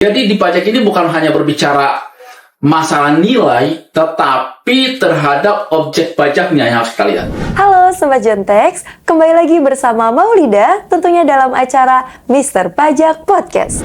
Jadi di pajak ini bukan hanya berbicara masalah nilai, tetapi terhadap objek pajaknya yang harus kita lihat. Halo Sobat Jontex, kembali lagi bersama Maulida, tentunya dalam acara Mister Pajak Podcast.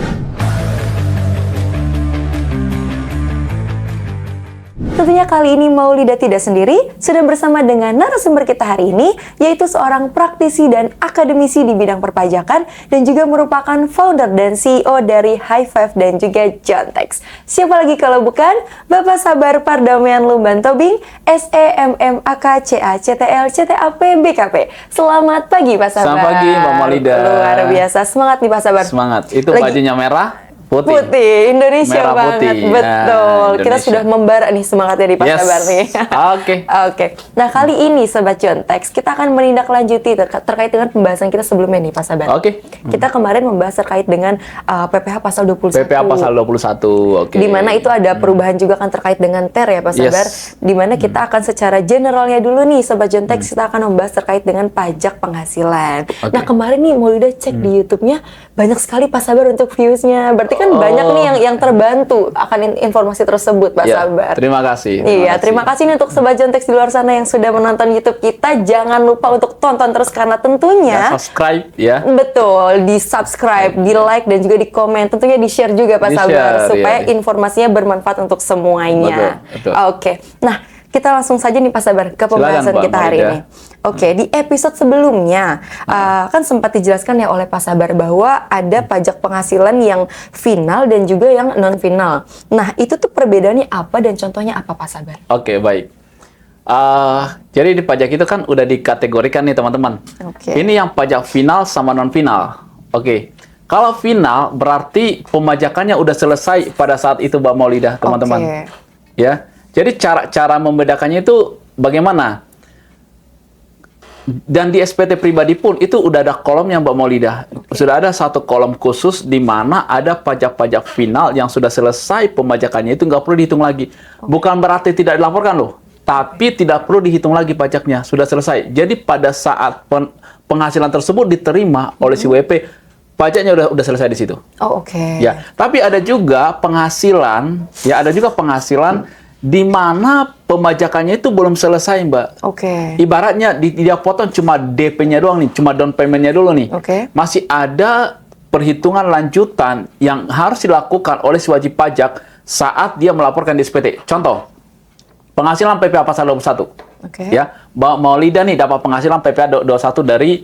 Tentunya kali ini Maulida tidak sendiri, sudah bersama dengan narasumber kita hari ini, yaitu seorang praktisi dan akademisi di bidang perpajakan, dan juga merupakan founder dan CEO dari High Five dan juga Jontex. Siapa lagi kalau bukan Bapak Sabar Pardamaian Lumban Tobing, SEMMAKCACTL CTAP BKP. Selamat pagi Pak Sabar. Selamat pagi Mbak Maulida. Luar biasa, semangat nih Pak Sabar. Semangat, itu bajunya merah. Putih, Indonesia merah banget, putih. betul. Nah, kita sudah membara nih semangatnya di Pak Sabar nih. Oke. Nah kali ini Sobat Jontex, kita akan menindaklanjuti terkait dengan pembahasan kita sebelumnya nih Pak Sabar. Oke. Kita kemarin membahas terkait dengan PPh pasal 21. PPh pasal 21, oke. Di mana itu ada perubahan juga kan terkait dengan TER ya Pak Sabar. Di mana kita akan secara generalnya dulu nih Sobat Jontex, kita akan membahas terkait dengan pajak penghasilan. Nah kemarin nih Maulida cek di YouTube-nya banyak sekali Pak Sabar untuk views-nya. Berarti kan banyak nih yang terbantu akan informasi tersebut Pak Sabar. Terima kasih. Terima kasih nih untuk Sobat Jontex di luar sana yang sudah menonton YouTube kita. Jangan lupa untuk tonton terus karena tentunya subscribe ya. Betul, di subscribe, di like dan juga di komen. Tentunya di share juga Pak Sabar supaya informasinya bermanfaat untuk semuanya. Betul. Oke. Nah, kita langsung saja nih Pak Sabar ke pembahasan kita hari ini. Oke, di episode sebelumnya kan sempat dijelaskan ya oleh Pak Sabar bahwa ada pajak penghasilan yang final dan juga yang non final. Nah, itu tuh perbedaannya apa dan contohnya apa Pak Sabar? Oke, baik. Jadi di pajak itu kan udah dikategorikan nih teman-teman. Ini yang pajak final sama non final. Oke. Kalau final berarti pemajakannya udah selesai pada saat itu Mbak Maulida, teman-teman. Ya. Jadi cara membedakannya itu bagaimana? Dan di SPT pribadi pun itu udah ada kolomnya Mbak Maulida. Sudah ada satu kolom khusus di mana ada pajak-pajak final yang sudah selesai pemajakannya, itu nggak perlu dihitung lagi. Bukan berarti tidak dilaporkan loh, tapi tidak perlu dihitung lagi pajaknya, sudah selesai. Jadi pada saat penghasilan tersebut diterima oleh si WP, pajaknya udah selesai di situ. Ya, tapi ada juga penghasilan, di mana pemajakannya itu belum selesai, Mbak. Ibaratnya dia potong cuma DP-nya doang nih, cuma down payment-nya dulu nih. Masih ada perhitungan lanjutan yang harus dilakukan oleh si wajib pajak saat dia melaporkan di SPT. Contoh, penghasilan PPh pasal 21. Ya, Mbak Maulida nih dapat penghasilan PPh 21 dari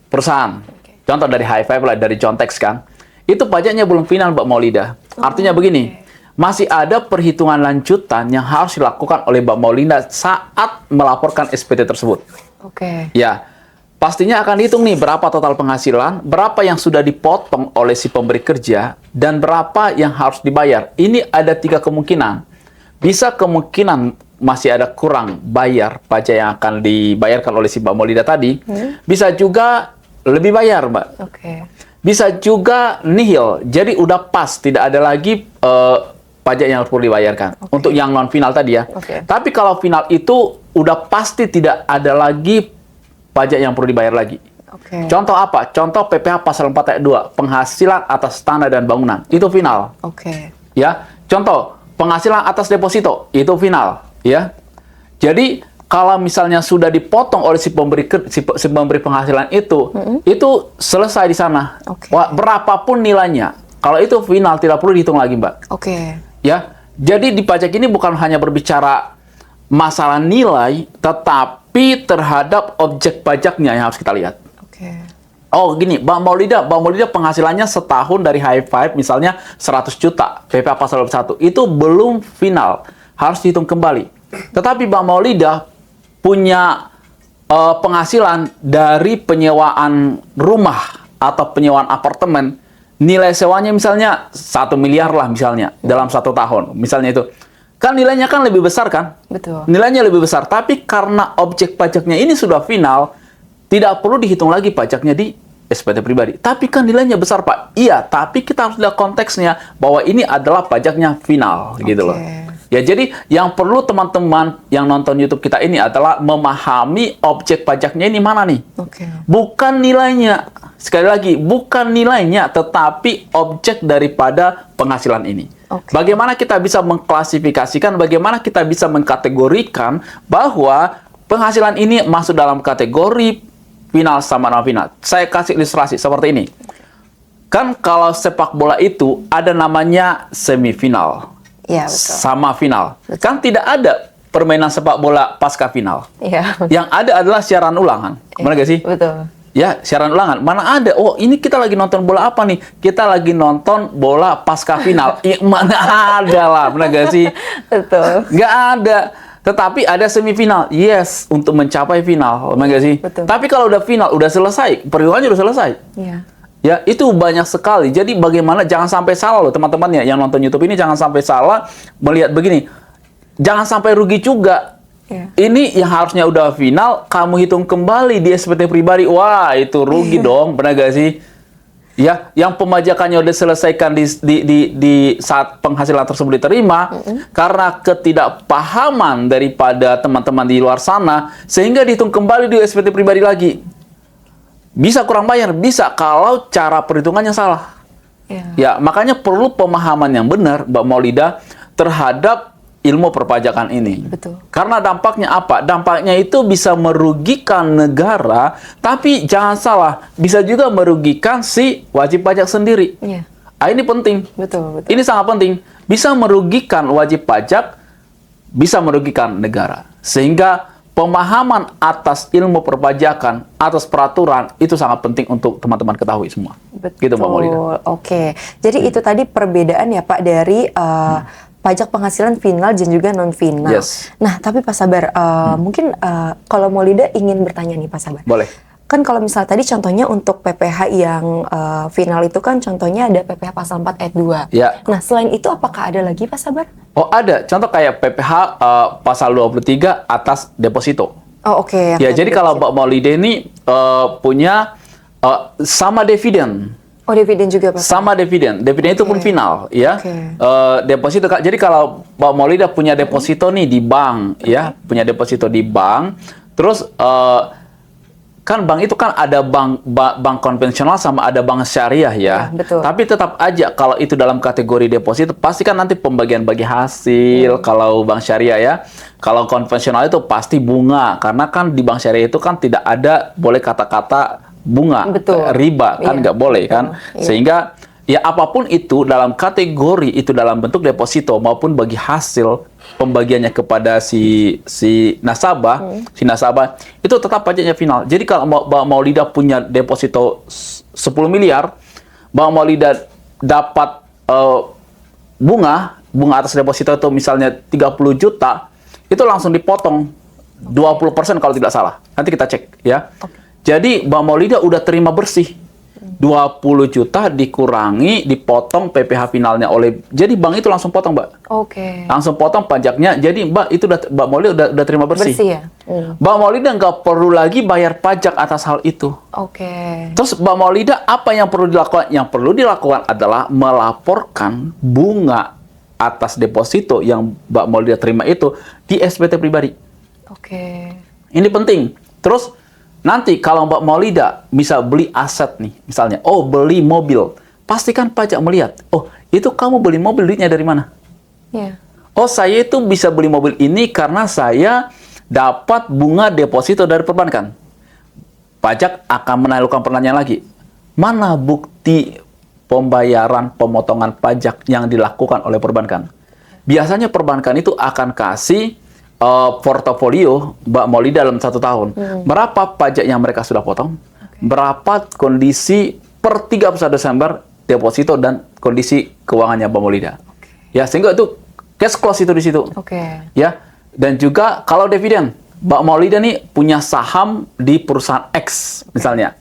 perusahaan. Contoh dari High Five lah, dari Jontex kan. Itu pajaknya belum final, Mbak Maulida. Artinya begini, masih ada perhitungan lanjutan yang harus dilakukan oleh Mbak Maulida saat melaporkan SPT tersebut. Ya, pastinya akan dihitung nih berapa total penghasilan, berapa yang sudah dipotong oleh si pemberi kerja, dan berapa yang harus dibayar. Ini ada 3 kemungkinan. Bisa kemungkinan masih ada kurang bayar pajak yang akan dibayarkan oleh si Mbak Maulida tadi. Bisa juga lebih bayar, Mbak. Bisa juga nihil, jadi udah pas, tidak ada lagi pajak yang perlu dibayarkan. Untuk yang non final tadi ya. Tapi kalau final itu udah pasti tidak ada lagi pajak yang perlu dibayar lagi. Contoh apa? Contoh PPh pasal 4 ayat 2, penghasilan atas tanah dan bangunan. Itu final. Ya. Contoh, penghasilan atas deposito, itu final, ya. Jadi kalau misalnya sudah dipotong oleh si pemberi penghasilan itu selesai di sana. Berapapun nilainya. Kalau itu final tidak perlu dihitung lagi, Mbak. Ya, jadi di pajak ini bukan hanya berbicara masalah nilai, tetapi terhadap objek pajaknya yang harus kita lihat. Oh, gini, Mbak Maulida penghasilannya setahun dari High Five misalnya 100 juta, PPh pasal 21. Itu belum final, harus dihitung kembali. Tetapi Mbak Maulida punya penghasilan dari penyewaan rumah atau penyewaan apartemen, nilai sewanya misalnya 1 miliar lah misalnya dalam 1 tahun, misalnya itu. Kan nilainya kan lebih besar kan? Nilainya lebih besar, tapi karena objek pajaknya ini sudah final, tidak perlu dihitung lagi pajaknya di SPT pribadi. Tapi kan nilainya besar, Pak. Iya, tapi kita harus lihat konteksnya bahwa ini adalah pajaknya final, gitu loh. Ya, jadi yang perlu teman-teman yang nonton YouTube kita ini adalah memahami objek pajaknya ini mana nih. Bukan nilainya. sekali lagi, bukan nilainya, tetapi objek daripada penghasilan ini. Oke. Bagaimana kita bisa mengklasifikasikan, bagaimana kita bisa mengkategorikan bahwa penghasilan ini masuk dalam kategori final sama non-final. Saya kasih ilustrasi seperti ini. Kan kalau sepak bola itu ada namanya semifinal, Iya, betul. sama final. Kan tidak ada permainan sepak bola pasca final. Iya. Yang ada adalah siaran ulangan. Benar gak sih? Betul. Ya, siaran ulangan. Mana ada? Oh, ini kita lagi nonton bola apa nih? Kita lagi nonton bola pasca final. Ya, mana ada lah. Benar gak sih? Betul. Nggak ada. Tetapi ada semifinal. Yes, untuk mencapai final. Benar gak sih? Betul. Tapi kalau udah final, udah selesai. Perjuangannya udah selesai. Iya. Ya, itu banyak sekali. Jadi bagaimana, jangan sampai salah loh teman-teman ya, yang nonton YouTube ini, jangan sampai salah melihat begini. Jangan sampai rugi juga. Iya. Ini yang harusnya udah final, kamu hitung kembali di SPT pribadi. Wah, itu rugi dong, benar gak sih? Ya, yang pembajakannya udah selesaikan di saat penghasilan tersebut diterima, karena ketidakpahaman daripada teman-teman di luar sana, sehingga dihitung kembali di SPT pribadi lagi. Bisa kurang bayar, bisa kalau cara perhitungannya salah. Iya. Ya, makanya perlu pemahaman yang benar, Mbak Maulida, terhadap ilmu perpajakan ini. Betul. Karena dampaknya apa? Dampaknya itu bisa merugikan negara, tapi jangan salah, bisa juga merugikan si wajib pajak sendiri. Iya. Ini penting. Betul, betul. Ini sangat penting. Bisa merugikan wajib pajak, bisa merugikan negara. Sehingga pemahaman atas ilmu perpajakan, atas peraturan, itu sangat penting untuk teman-teman ketahui semua. Betul. Gitu, Mbak Maulida. Oke. Jadi itu tadi perbedaan ya Pak dari pajak penghasilan final dan juga non final. Yes. Nah, tapi Pak Sabar, mungkin kalau Maulida ingin bertanya nih Pak Sabar. Boleh. Kan kalau misalnya tadi contohnya untuk PPh yang final itu kan contohnya ada PPh pasal 4 ayat 2. Ya. Nah, selain itu apakah ada lagi Pak Sabar? Oh, ada. Contoh kayak PPh pasal 23 atas deposito. Oh, oke. Yang Ya, tadi jadi kalau deposito. Mbak Maulida ini punya sama dividen. Oh, dividen juga Pak. Sama dividen. Dividen itu pun Oke. final, ya. Oke. Deposito. Jadi kalau Mbak Maulida punya deposito nih di bank, ya, punya deposito di bank, terus kan bank itu kan ada bank konvensional sama ada bank syariah ya. Ya, betul. Tapi tetap aja kalau itu dalam kategori deposito pasti kan nanti pembagian bagi hasil kalau bank syariah ya. Kalau konvensional itu pasti bunga karena kan di bank syariah itu kan tidak ada boleh kata-kata bunga, Betul. riba kan Iya, nggak boleh kan. betul. Iya. Sehingga ya apapun itu dalam kategori itu dalam bentuk deposito maupun bagi hasil pembagiannya kepada si nasabah, itu tetap pajaknya final. Jadi kalau Mbak Maulida punya deposito 10 miliar, Mbak Maulida dapat bunga atas deposito itu misalnya 30 juta, itu langsung dipotong 20% kalau tidak salah. Nanti kita cek ya. Jadi Mbak Maulida udah terima bersih. 20 juta dikurangi, dipotong PPh finalnya oleh, jadi bank itu langsung potong, Mbak. Oke. Langsung potong pajaknya. Jadi Mbak itu Mbak Maulida udah terima bersih. Bersih ya? Mbak Maulida nggak perlu lagi bayar pajak atas hal itu. Oke. Terus Mbak Maulida apa yang perlu dilakukan? Yang perlu dilakukan adalah melaporkan bunga atas deposito yang Mbak Maulida terima itu di SPT pribadi. Oke. Ini penting. Terus nanti kalau Mbak Maulida bisa beli aset nih, misalnya, oh beli mobil, pastikan pajak melihat, oh itu kamu beli mobil duitnya dari mana? Iya. Oh saya itu bisa beli mobil ini karena saya dapat bunga deposito dari perbankan. Pajak akan menanyakan pertanyaan lagi, mana bukti pembayaran pemotongan pajak yang dilakukan oleh perbankan? Biasanya perbankan itu akan kasih portofolio Mbak Maulida dalam 1 tahun. Berapa pajak yang mereka sudah potong? Berapa kondisi per 31 Desember deposito dan kondisi keuangannya Mbak Maulida. Ya, sehingga itu cash close itu di situ. Oke. Ya. Dan juga kalau dividen, Mbak Maulida nih punya saham di perusahaan X misalnya.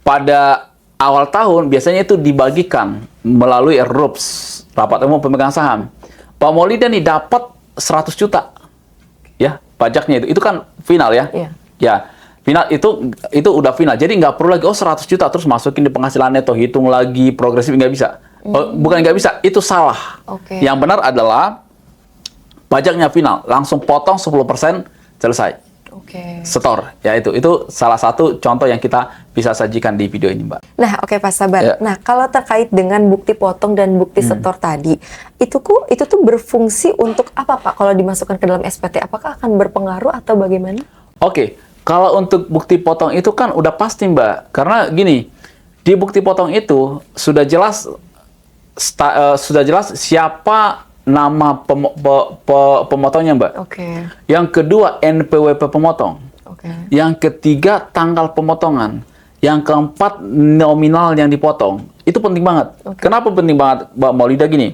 Pada awal tahun biasanya itu dibagikan melalui RUPS, rapat umum pemegang saham. Mbak Maulida nih dapat 100 juta. Ya, pajaknya itu kan final ya. Iya. Ya, final itu udah final. Jadi nggak perlu lagi 100 juta terus masukin di penghasilan neto, hitung lagi progresif, nggak bisa. Bukan nggak bisa, itu salah. Oke. Yang benar adalah pajaknya final, langsung potong 10% selesai. Oke. Setor, ya itu salah satu contoh yang kita bisa sajikan di video ini, Mbak. Nah, oke Pak Sabar. Ya. Nah, kalau terkait dengan bukti potong dan bukti setor tadi, itu tuh berfungsi untuk apa Pak? Kalau dimasukkan ke dalam SPT, apakah akan berpengaruh atau bagaimana? Oke, kalau untuk bukti potong itu kan udah pasti, Mbak. Karena gini, di bukti potong itu sudah jelas siapa nama pemotongnya, Mbak. Oke. Yang kedua, NPWP pemotong. Oke. Yang ketiga, tanggal pemotongan. Yang keempat, nominal yang dipotong. Itu penting banget. Oke. Kenapa penting banget, Mbak Maulida? Gini,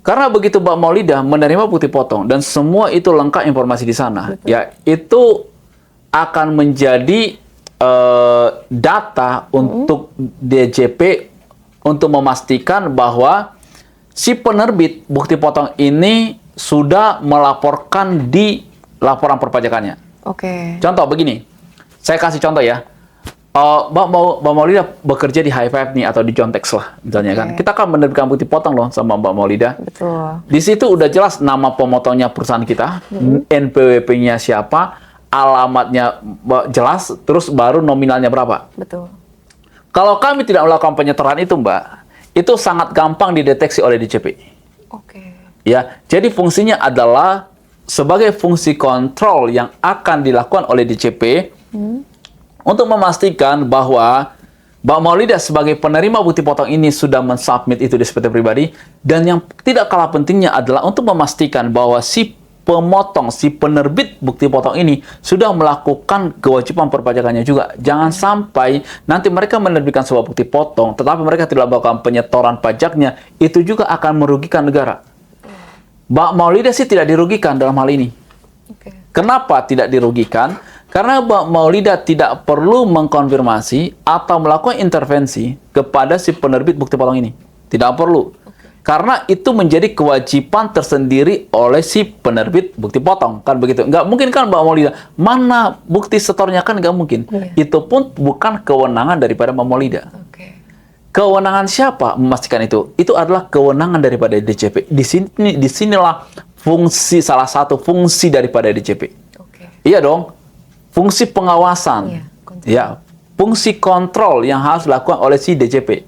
karena begitu Mbak Maulida menerima bukti potong dan semua itu lengkap informasi di sana, Betul. ya itu akan menjadi data untuk DJP untuk memastikan bahwa si penerbit bukti potong ini sudah melaporkan di laporan perpajakannya. Oke. Contoh begini, saya kasih contoh ya. Mbak Maulida bekerja di High Five nih atau di Jontex lah, misalnya kan. Oke. Kita kan menerbitkan bukti potong loh sama Mbak Maulida. Betul. Di situ udah jelas nama pemotongnya perusahaan kita, NPWP-nya siapa, alamatnya jelas, terus baru nominalnya berapa. Betul. Kalau kami tidak melakukan penyetoran itu, Mbak, itu sangat gampang dideteksi oleh DJP. Oke. Ya, jadi fungsinya adalah sebagai fungsi kontrol yang akan dilakukan oleh DJP untuk memastikan bahwa Mbak Maulida sebagai penerima bukti potong ini sudah mensubmit itu di SPT pribadi, dan yang tidak kalah pentingnya adalah untuk memastikan bahwa si pemotong, si penerbit bukti potong ini sudah melakukan kewajiban perpajakannya juga. Jangan sampai nanti mereka menerbitkan sebuah bukti potong, tetapi mereka tidak melakukan penyetoran pajaknya, itu juga akan merugikan negara. Mbak Maulida sih tidak dirugikan dalam hal ini. Oke. Kenapa tidak dirugikan? Karena Mbak Maulida tidak perlu mengkonfirmasi atau melakukan intervensi kepada si penerbit bukti potong ini. Tidak perlu. Karena itu menjadi kewajiban tersendiri oleh si penerbit bukti potong. Kan begitu. Nggak mungkin kan Mbak Maulida, mana bukti setornya, kan nggak mungkin. Iya. Itu pun bukan kewenangan daripada Mbak Maulida. Oke. Kewenangan siapa memastikan itu? Itu adalah kewenangan daripada DJP. Disinilah salah satu fungsi daripada DJP. Oke. Iya dong, fungsi pengawasan, Iya, kontrol. ya, fungsi kontrol yang harus dilakukan oleh si DJP,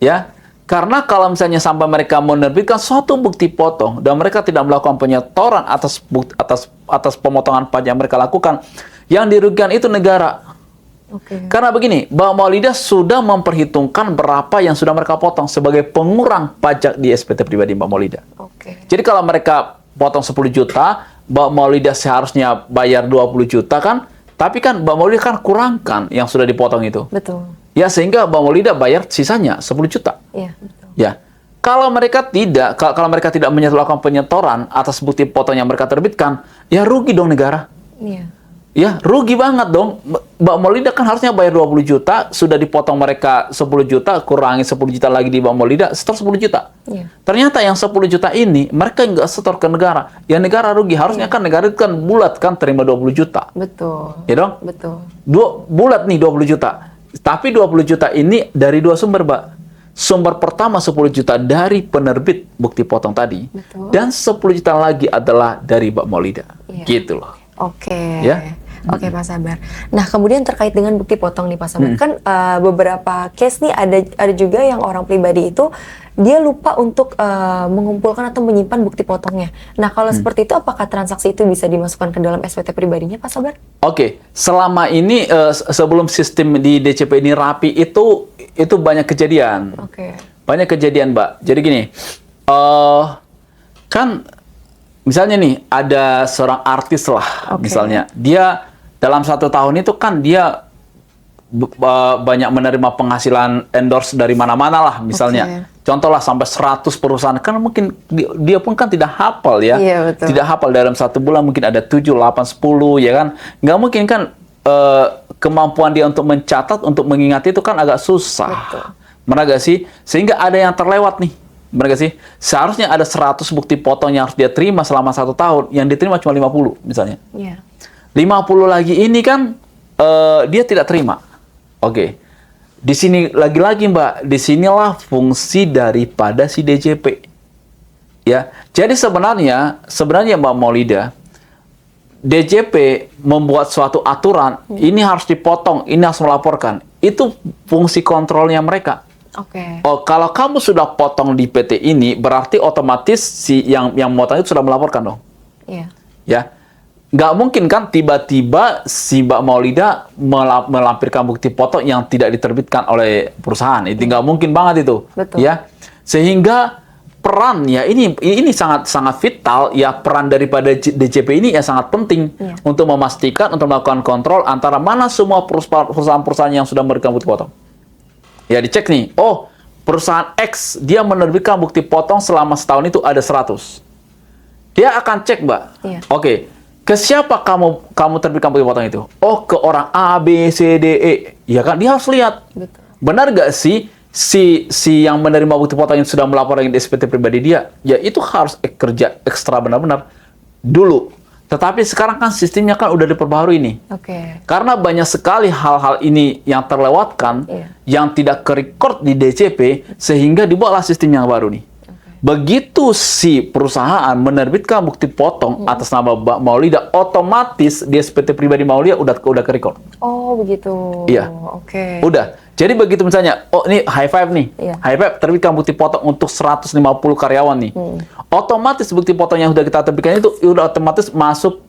ya. Karena kalau misalnya sampai mereka menerbitkan suatu bukti potong dan mereka tidak melakukan penyetoran atas pemotongan pajak yang mereka lakukan, yang dirugikan itu negara. Oke. Karena begini, Mbak Maulida sudah memperhitungkan berapa yang sudah mereka potong sebagai pengurang pajak di SPT pribadi Mbak Maulida. Oke. Jadi kalau mereka potong 10 juta, Mbak Maulida seharusnya bayar 20 juta kan, tapi kan Mbak Maulida kan kurangkan yang sudah dipotong itu. Betul. Ya, sehingga Mbak Maulida bayar sisanya 10 juta. Iya, betul. Ya. Kalau mereka tidak melakukan penyetoran atas bukti potong yang mereka terbitkan, ya rugi dong negara. Iya. Ya, rugi banget dong. Mbak Maulida kan harusnya bayar 20 juta, sudah dipotong mereka 10 juta, kurangi 10 juta lagi di Mbak Maulida, setor 10 juta. Iya. Ternyata yang 10 juta ini, mereka nggak setor ke negara. Ya negara rugi. Harusnya kan negara itu kan bulat kan terima 20 juta. Betul. Ya dong? Betul. Bulat nih 20 juta. Tapi 20 juta ini dari dua sumber, Mbak. Sumber pertama 10 juta dari penerbit bukti potong tadi. Betul. Dan 10 juta lagi adalah dari Mbak Maulida. Iya. Gitu loh. Oke. Ya. Oke, Pak Sabar. Nah, kemudian terkait dengan bukti potong nih, Pak Sabar. Kan beberapa case nih ada juga yang orang pribadi itu dia lupa untuk mengumpulkan atau menyimpan bukti potongnya. Nah, kalau seperti itu apakah transaksi itu bisa dimasukkan ke dalam SPT pribadinya, Pak Sabar? Oke, selama ini sebelum sistem di DCP ini rapi itu banyak kejadian. Oke. Banyak kejadian, Mbak. Jadi gini, kan misalnya nih ada seorang artis lah, Oke. misalnya dia dalam 1 tahun itu kan dia banyak menerima penghasilan endorse dari mana-mana lah, misalnya. Contoh lah sampai 100 perusahaan, kan mungkin dia pun kan tidak hafal ya. Iya, betul. Tidak hafal dalam 1 bulan mungkin ada 7, 8, 10 ya kan. Nggak mungkin kan kemampuan dia untuk mencatat, untuk mengingat itu kan agak susah. Betul. Benar gak sih? Sehingga ada yang terlewat nih. Benar gak sih? Seharusnya ada 100 bukti potong yang harus dia terima selama 1 tahun, yang diterima cuma 50 misalnya. Iya. 50 lagi ini kan dia tidak terima. Oke. Di sini lagi-lagi, Mbak, disinilah fungsi daripada si DJP. Ya. Jadi sebenarnya Mbak Maulida, DJP membuat suatu aturan, ini harus dipotong, ini harus melaporkan. Itu fungsi kontrolnya mereka. Oke. Oh, kalau kamu sudah potong di PT ini, berarti otomatis si yang memotong itu sudah melaporkan dong. Iya. Ya, nggak mungkin kan tiba-tiba si Mbak Maulida melampirkan bukti potong yang tidak diterbitkan oleh perusahaan. Itu nggak mungkin banget itu. Betul. Ya, sehingga peran ya ini sangat vital ya, peran daripada DJP ini ya sangat penting untuk memastikan, untuk melakukan kontrol antara mana semua perusahaan-perusahaan yang sudah memberikan bukti potong. Ya, dicek nih, oh perusahaan X dia menerbitkan bukti potong selama setahun itu ada 100. Dia akan cek, Mbak. Iya. Oke, ke siapa kamu terbitkan bukti potong itu? Oh, ke orang A, B, C, D, E. Ya kan, dia harus lihat. Betul. Benar nggak sih si yang menerima bukti potong yang sudah melaporkan di SPT pribadi dia? Ya itu harus kerja ekstra benar-benar dulu. Tetapi sekarang kan sistemnya kan udah diperbaharui nih. Oke. Karena banyak sekali hal-hal ini yang terlewatkan, yang tidak ke-record di DJP, sehingga dibuatlah sistem yang baru nih. Begitu si perusahaan menerbitkan bukti potong atas nama Mbak Maulida, otomatis di SPT pribadi Maulida udah ke-record. Oh, begitu. Iya. Oke. Udah. Jadi begitu misalnya, oh ini high five nih. Iya. High five terbitkan bukti potong untuk 150 karyawan nih. Otomatis bukti potong yang sudah kita terbitkan itu udah otomatis masuk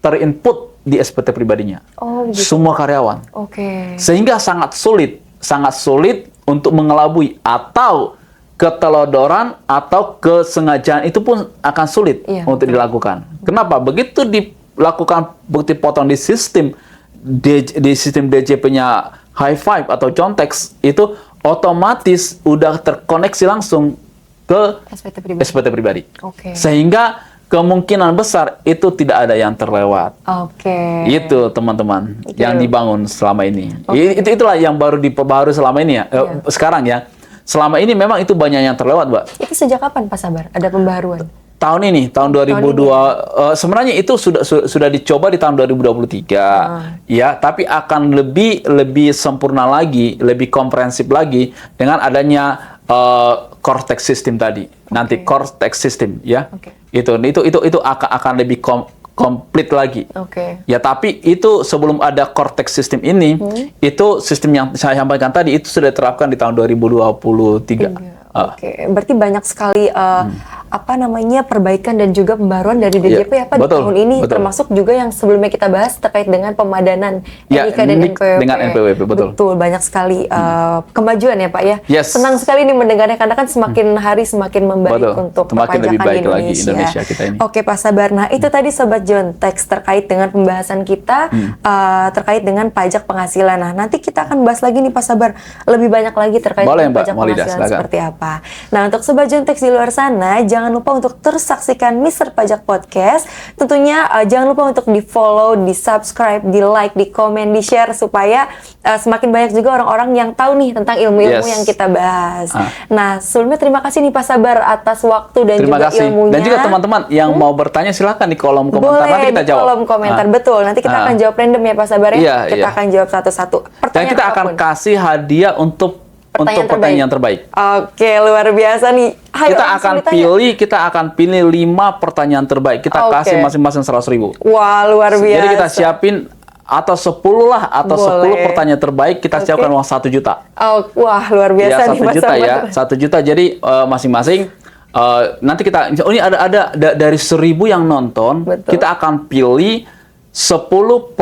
terinput di SPT pribadinya. Oh, begitu. Semua karyawan. Oke. Sehingga sangat sulit untuk mengelabui atau ketelodoran atau kesengajaan itu pun akan sulit untuk dilakukan. Kenapa? Begitu dilakukan bukti potong di sistem DJP-nya High Five atau Context, itu otomatis udah terkoneksi langsung ke SPT pribadi. Oke. Sehingga kemungkinan besar itu tidak ada yang terlewat. Oke. Itu teman-teman yang dibangun selama ini. Itulah yang baru diperbaharui selama ini ya. Sekarang ya. Selama ini memang itu banyak yang terlewat, Mbak. Itu sejak kapan, Pak Sabar? Ada pembaharuan? Tahun ini, tahun 2002. Sebenarnya itu sudah dicoba di tahun 2023, ya. Tapi akan lebih sempurna lagi, lebih komprehensif lagi dengan adanya Cortex System tadi. Nanti Cortex System, ya. Itu akan lebih komplit lagi. Ya, tapi itu sebelum ada Cortex System ini, itu sistem yang saya sampaikan tadi itu sudah diterapkan di tahun 2023. Berarti banyak sekali perbaikan dan juga pembaruan dari DJP ya Pak di tahun ini, termasuk juga yang sebelumnya kita bahas terkait dengan pemadanan NIK dan NPWP. Dengan NPWP, betul. Banyak sekali kemajuan ya Pak ya. Senang sekali nih mendengarnya karena kan semakin hari semakin membaik untuk perpajakan di Indonesia kita ini. Oke Pak Sabar, nah itu tadi Sobat Jontex terkait dengan pembahasan kita terkait dengan pajak penghasilan. Nah nanti kita akan bahas lagi nih Pak Sabar lebih banyak lagi terkait dengan pajak penghasilan seperti apa. Nah untuk Sobat Jontex di luar sana, jangan lupa untuk terus saksikan Mr. Pajak Podcast. Tentunya jangan lupa untuk di-follow, di-subscribe, di-like, di-komen, di-share supaya semakin banyak juga orang-orang yang tahu nih tentang ilmu-ilmu yang kita bahas. Nah sebelumnya terima kasih nih Pak Sabar atas waktu dan juga ilmunya. Dan juga teman-teman yang mau bertanya silahkan di kolom komentar. Boleh, nanti kita jawab. Di kolom komentar, betul. Nanti kita akan jawab random ya Pak Sabar ya. Kita akan jawab satu-satu. Dan kita akan kasih hadiah untuk pertanyaan terbaik. Oke, luar biasa nih. Kita akan pilih 5 pertanyaan terbaik. Kita kasih masing-masing 100.000. Wah, luar biasa. Jadi kita siapin atau 10 lah, atau 10 pertanyaan terbaik kita siapkan uang 1 juta. Wah, luar biasa nih. 1 juta ya, 1 juta. Jadi masing-masing nanti kita ini ada dari 1.000 yang nonton, kita akan pilih 10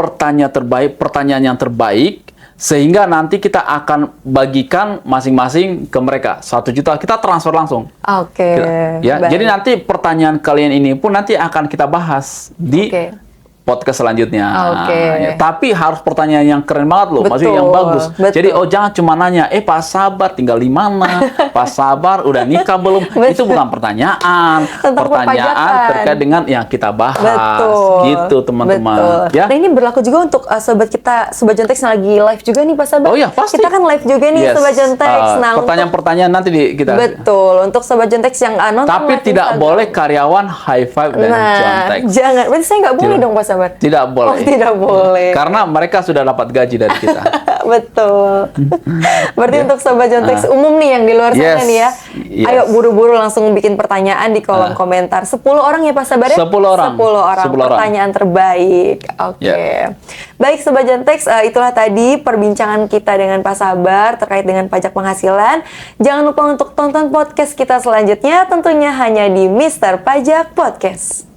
pertanyaan yang terbaik. Sehingga nanti kita akan bagikan masing-masing ke mereka 1 juta, kita transfer langsung. Jadi nanti pertanyaan kalian ini pun nanti akan kita bahas di podcast selanjutnya. Tapi harus pertanyaan yang keren banget loh, maksudnya yang bagus. Jadi jangan cuma nanya, Pak Sabar tinggal di mana? Pak Sabar udah nikah belum? Itu bukan pertanyaan. Pertanyaan terkait dengan yang kita bahas. Gitu teman-teman. Ya? Nah ini berlaku juga untuk Sobat Jontex yang lagi live juga nih Pak Sabar. Oh iya pasti. Kita kan live juga nih Sobat Jontex. Pertanyaan-pertanyaan nanti kita. Betul. Untuk Sobat Jontex yang nonton. Tapi tidak boleh karyawan High Five dan Jontex. Jangan. Berarti saya nggak boleh dong Pak Sabar. Tidak boleh. Tidak boleh. Karena mereka sudah dapat gaji dari kita. Betul. Berarti untuk Sobat Jontex umum nih yang di luar sana Yes. nih ya. Yes. Ayo buru-buru langsung bikin pertanyaan di kolom komentar. 10 orang ya Pak Sabar ya? 10 orang. 10 orang 10 orang. pertanyaan terbaik. Oke. Ya. Baik Sobat Jontex, itulah tadi perbincangan kita dengan Pak Sabar terkait dengan pajak penghasilan. Jangan lupa untuk tonton podcast kita selanjutnya tentunya hanya di Mister Pajak Podcast.